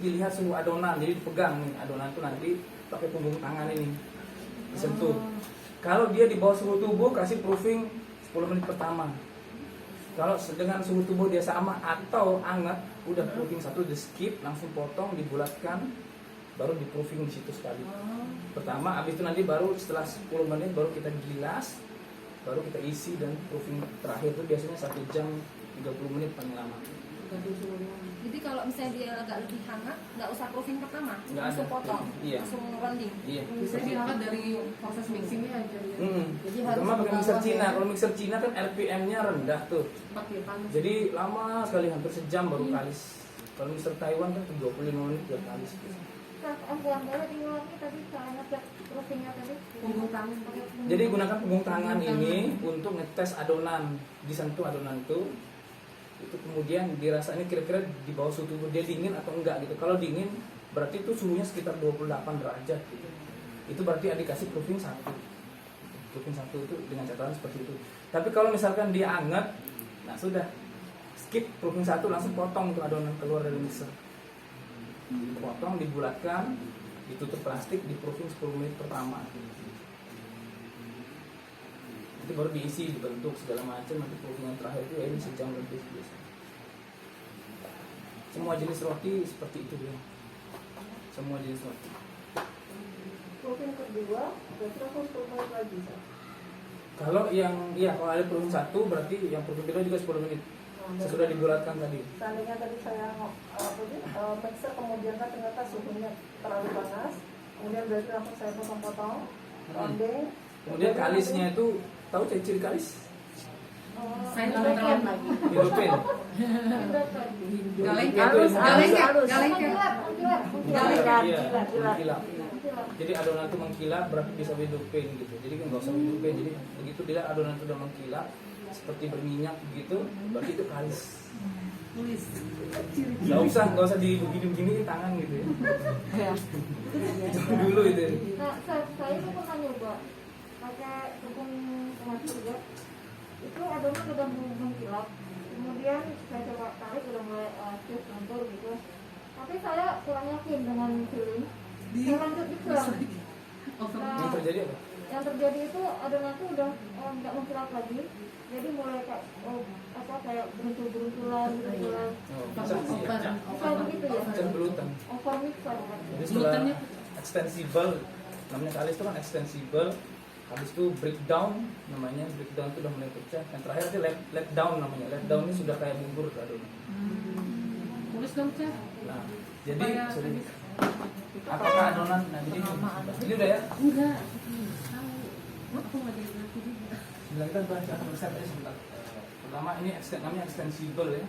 dilihat suhu adonan, jadi dipegang nih adonan itu nanti pakai punggung tangan ini disentuh. Kalau dia di bawah suhu tubuh kasih proofing 10 menit pertama. Kalau dengan suhu tubuh dia sama atau hangat, udah proofing 1 di skip, langsung potong, dibulatkan, baru di proofing di situ sekali. Pertama, habis itu nanti baru setelah 10 menit baru kita gilas, baru kita isi, dan proofing terakhir itu biasanya 1 jam 30 menit paling lama. Jadi kalau misalnya dia agak lebih hangat, nggak usah proofing pertama, Nggak langsung ada. potong, Iya. langsung rounding. Iya. Bisa diangkat dari proses mixingnya aja ya. Jadi harus Cuma pakai mixer bawah Cina. ya. Kalau mixer Cina kan RPM-nya rendah tuh. Pakai panas. Jadi lama sekali, hampir sejam baru kalis. Kalau mixer Taiwan kan 25 menit udah kalis. Nah, buang boleh diulangi tadi caranya buat proofingnya tadi. Punggung tangan. Jadi gunakan punggung tangan ini untuk ngetes adonan, disentuh adonan itu kemudian dirasa ini kira-kira di bawah suhu tubuh dia dingin atau enggak gitu. Kalau dingin berarti itu suhunya sekitar 28 derajat gitu. Itu berarti dikasih proofing 1. Proofing 1 itu dengan catatan seperti itu. Tapi kalau misalkan dia hangat, nah sudah skip proofing 1, langsung potong untuk adonan keluar dari mixer. Dipotong, dibulatkan, ditutup plastik, di proofing 10 menit pertama. Itu baru diisi, dibentuk segala macam, nanti proofing yang terakhir itu ya ini sejam lebih biasa. Semua jenis roti seperti itu ya. Semua jenis roti. Proofing kedua, berarti aku 10 menit lagi. Kalau yang kalau ada proofing 1 berarti yang proofing kedua juga 10 menit. Sesudah dibulatkan tadi. Seandainya tadi saya mixer, kemudian kan ternyata suhunya terlalu panas, kemudian berarti langsung saya potong-potong, rounding. Kemudian kalisnya itu, tahu ciri kalis? Saya telan lagi. Hidupin. Galengkan. Halus, halus. Galengkan. Mengkilap. Jadi adonan itu mengkilap berarti bisa hidupin gitu. Jadi kan nggak usah hidupin. Jadi begitu dia adonan itu udah mengkilap seperti berminyak begitu, berarti itu kalis. Nggak usah begini tangan gitu ya. Itu dulu itu. Nah, saya tuh pernah nyoba pakai tepung tomat juga. Itu adonan udah mengkilap. Kemudian saya coba tarik udah mulai cus campur gitu. Tapi saya kurang yakin dengan filling. Saya lanjut gitu. Yang terjadi apa? Yang terjadi itu adonan itu udah nggak mengkilap lagi. Jadi mulai kayak beruntul-beruntulan. Bisa begitu ya? Cenderutan. Overmix kan. Jadi setelah extensible, namanya kalis itu kan extensible. Habis itu breakdown, namanya breakdown itu udah mulai pecah. Yang terakhir itu let down namanya. Let down ini sudah kayak bubur adonan. Tulis dong, Cah. Nah, jadi apakah adonan? Nah, jadi ini udah ya. Enggak. Aku nggak ada ngerti juga. Bila kita baca resep aja sebentar. Pertama ini namanya extensible ya.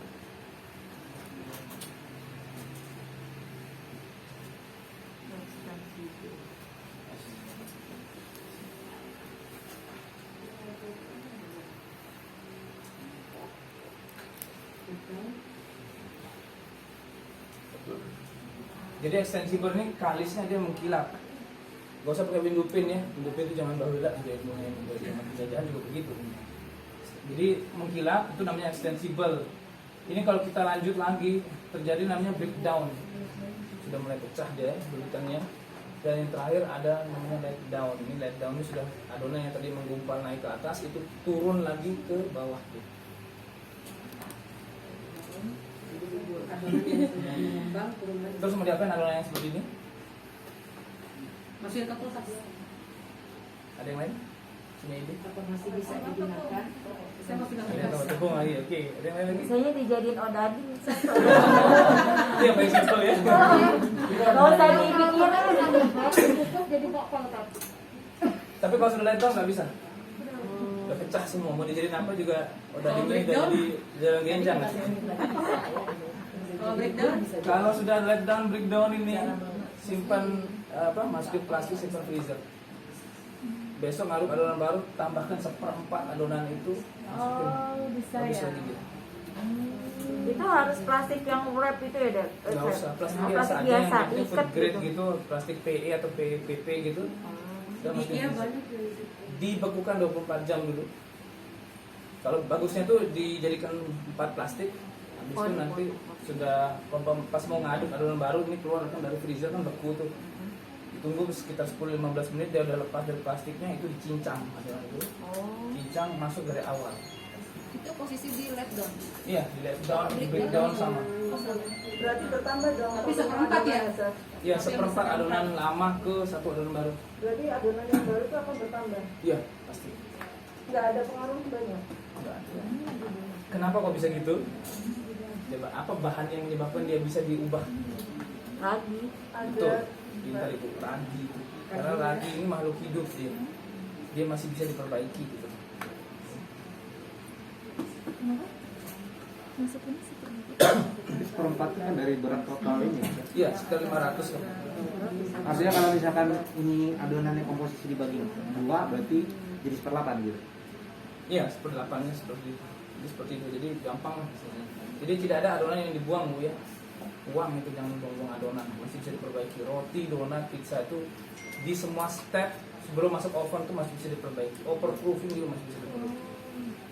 Jadi extensible ini kalisnya dia mengkilap. Gak usah pakai window pin ya. Window pin itu zaman bahula sudah mulai dari zaman penjajahan juga begitu. Jadi mengkilap itu namanya extensible. Ini kalau kita lanjut lagi terjadi namanya breakdown. Sudah mulai pecah dia bulutannya. Dan yang terakhir ada namanya let down. Ini let down ini sudah adonan yang tadi menggumpal naik ke atas itu turun lagi ke bawah. Terus mau diapain adonan yang seperti ini? Masukin ke kulkas. Ada yang lain? Punya ide? Apa masih bisa digunakan? Saya masukin ke Ada yang tahu kulkas. tepung lagi? Oke. Ada yang lain lagi? Biasanya dijadiin odading. Itu yang paling simpel ya. Kalau usah dipikirin cukup jadi pokok kan. Tapi kalau sudah let down nggak bisa. Udah pecah semua. Mau dijadiin apa juga udah ini udah jadi jalan genjang. Kalau breakdown, Kalau sudah let down breakdown ini simpan masukin plastik, simpan freezer. Besok ngaruk adonan baru, tambahkan 1/4 adonan itu, masukin. Bisa Habis ya. lagi dia. Itu harus plastik yang wrap itu ya, Dek? Nggak usah, plastik Oh, biasa aja yang penting food ikat grade gitu. gitu, plastik PE atau PP gitu. Udah masukin iya freezer. banyak ya. Dibekukan 24 jam dulu. Kalau bagusnya tuh dijadikan 4 plastik, Habis itu nanti sudah pas mau ngaduk adonan baru ini keluar kan dari freezer kan beku tuh. Ditunggu sekitar 10-15 menit dia udah lepas dari plastiknya, itu dicincang adonan itu. Cincang masuk dari awal. Itu posisi di let down. Iya, di let down, di breakdown sama. Berarti bertambah dong. Tapi seperempat ya? Iya, seperempat adonan lama ke satu adonan baru. Berarti adonan yang baru itu akan bertambah. Iya, pasti. Nggak ada pengaruh banyak. Enggak ada. Kenapa kok bisa gitu? Coba apa bahan yang menyebabkan dia bisa diubah? Ragi. Betul. Ada. Pintar itu ragi. Karena ragi ini makhluk hidup dia. Dia masih bisa diperbaiki gitu. Jadi seperempat itu kan dari berat total ini. Iya, sekitar 500 kan. Artinya kalau misalkan ini adonannya komposisi dibagi dua, berarti jadi 1/8 gitu. Iya, seperdelapannya seperti itu. Jadi seperti itu. Jadi gampang lah. Jadi tidak ada adonan yang dibuang, Bu ya. Uang itu jangan buang-buang adonan. Masih bisa diperbaiki. Roti, donat, pizza itu di semua step sebelum masuk oven itu masih bisa diperbaiki. Overproofing juga masih bisa diperbaiki.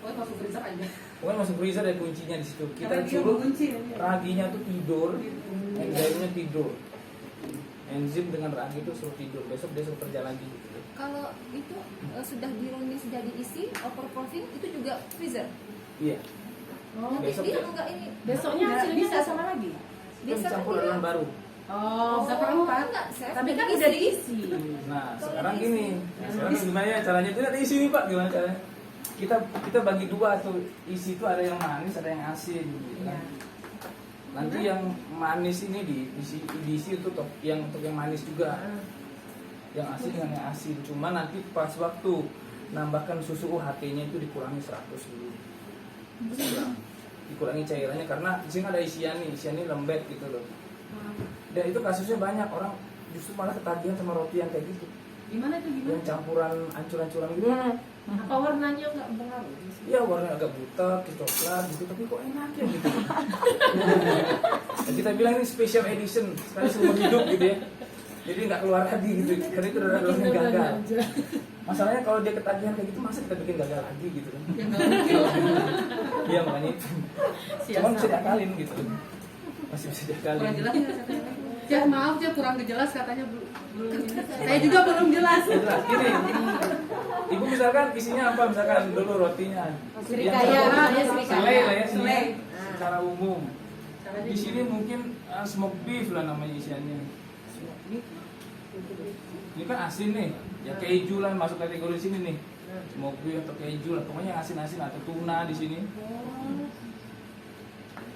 Oh, masuk freezer aja. Pokoknya masuk freezer ada kuncinya di situ. Kita Karena dia suruh mengunci. raginya tuh tidur, enzimnya tidur. Enzim dengan ragi itu suruh tidur. Besok dia suruh kerja lagi. Gitu. Kalau itu sudah dirunding, sudah diisi, overproofing itu juga freezer. Iya. Nanti Besok dia ya. enggak ini. Besoknya hasilnya bisa nggak sama lagi. Itu dicampur adonan baru. Oh, seperempat. enggak, Chef. Tapi kan udah diisi. Nah, sekarang gini. Nah, sekarang gimana ya caranya? Itu ada isi nih, Pak. Gimana caranya? Kita bagi dua tuh. Isi itu ada yang manis, ada yang asin gitu kan. Nanti yang manis ini diisi untuk yang manis juga. Yang asin dengan yang asin. Cuma nanti pas waktu nambahkan susu UHT-nya itu dikurangi 100 dulu. Dikurangi cairannya karena di sini ada isiannya lembek gitu loh. Dan itu kasusnya banyak orang justru malah ketagihan sama roti yang kayak gitu. Gimana itu gimana? Yang campuran ancur-ancuran gitu. Apa warnanya nggak pengaruh? Iya, warnanya agak buta, coklat gitu, tapi kok enak ya gitu. Dan kita bilang ini special edition, sekali seumur hidup gitu ya. Jadi nggak keluar lagi gitu, karena itu udah gagal. Masalahnya kalau dia ketagihan kayak gitu, masa kita bikin gagal lagi gitu kan? Iya makanya itu. Cuman bisa diakalin gitu, masih bisa diakalin. Kurang jelas nggak katanya? Cek maaf Cek, kurang jelas katanya belum. Saya juga belum jelas. Jelas, gini, ibu misalkan isinya apa? Misalkan dulu rotinya. Srikaya, ya srikaya. Selai lah ya, Selai. secara umum. Di sini mungkin smoked beef lah namanya isiannya. Ini kan asin nih, ya keju lah masuk kategori sini nih. Smoked beef atau keju lah, pokoknya asin-asin atau tuna di sini.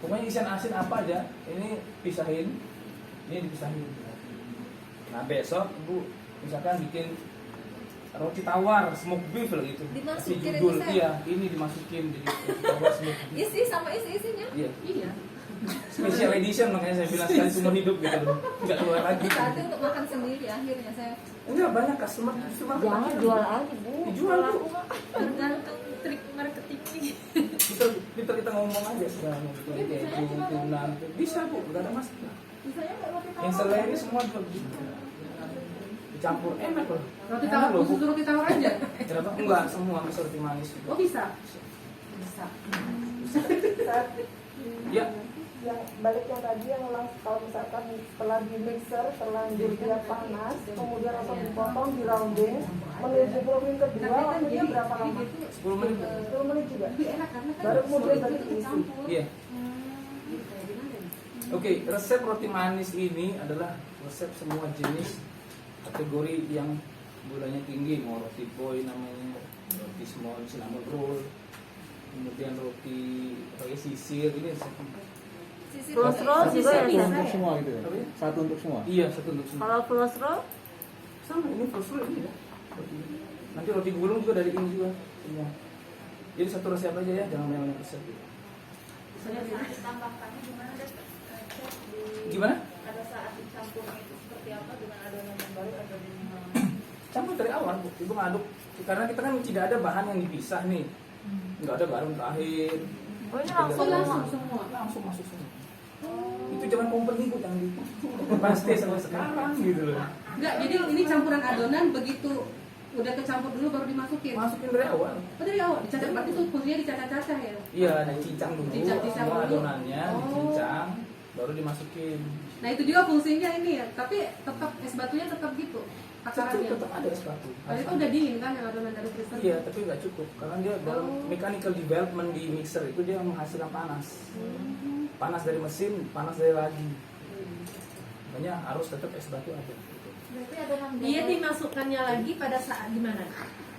Pokoknya isian asin apa aja, ini pisahin, ini dipisahin. Nah besok ibu misalkan bikin roti tawar smoked beef lah gitu. Dimasukin Kasih judul, itu, Seth. iya ini dimasukin jadi roti tawar smoked beef. Isi sama isi-isinya. Iya. Iya. Special edition makanya saya bilang sekali seumur hidup gitu loh. Nggak keluar lagi. Berarti untuk makan sendiri akhirnya saya Enggak banyak customer justru malah Jangan ketagihan. jual aja, Bu. Dijual Bu. tergantung trik marketingnya. Kita ngomong aja sekarang gitu. Keju, tuna, bisa Bu, nggak ada masalah. Misalnya kayak roti tawar. Yang selai ini semua juga bisa. Dicampur enak loh. Roti Enak tawar loh, Bu. khusus roti tawar aja. Kenapa? Enggak, semua bisa roti manis juga. Oh bisa. Saat Ya, yang balik yang tadi yang ulang, kalau misalkan setelah di mixer terlanjur dia panas, kemudian langsung dipotong di rounding menuju proofing kedua, waktunya berapa lama? 10 menit. 10 menit juga. Lebih enak karena kan Baru kemudian itu baru diisi. dicampur. Iya. Oke, resep roti manis ini adalah resep semua jenis kategori yang gulanya tinggi, mau roti boy namanya, roti small cinnamon roll, kemudian roti pakai sisir ini resepnya. Sisi Close roll Satu juga satu bisa untuk ya? semua gitu ya? Apa ya? Satu untuk semua? Iya, satu untuk semua. Kalau close roll, Sama ini full ini ya. Nanti roti gulung juga dari ini juga semua. Jadi satu resep aja ya, jangan banyak resep. Ditambahkannya gimana deh? Gimana? Pada saat dicampurnya itu seperti apa dengan adonan yang baru atau dengan yang lama? Campur dari awal, Bu. Ibu ngaduk. Karena kita kan tidak ada bahan yang dipisah nih. Nggak ada garam terakhir. oh ini Oh, langsung langsung semua. semua. Langsung masuk semua. Itu zaman company Bu yang di pasti sampai sekarang gitu loh. Enggak, jadi ini campuran adonan begitu udah kecampur dulu baru dimasukin. Masukin dari awal. Oh, dari awal dicacah, berarti itu fungsinya dicacah-cacah ya. Iya, dicincang dulu, Cincang-cincang semua dulu. adonannya Oh. dicincang, baru dimasukin. Nah itu juga fungsinya ini ya, tapi tetap es batunya tetap gitu takarannya. Tetap ada es batu. Kalau itu udah dingin kan yang adonan dari freezer. Iya, tapi nggak cukup karena dia dalam Oh. mechanical development di mixer itu dia menghasilkan panas. Hmm. Panas dari mesin, panas dari lagi. Makanya harus tetap es batu ada. Gitu. Berarti adonan Dia gado- dimasukkannya lagi pada saat gimana?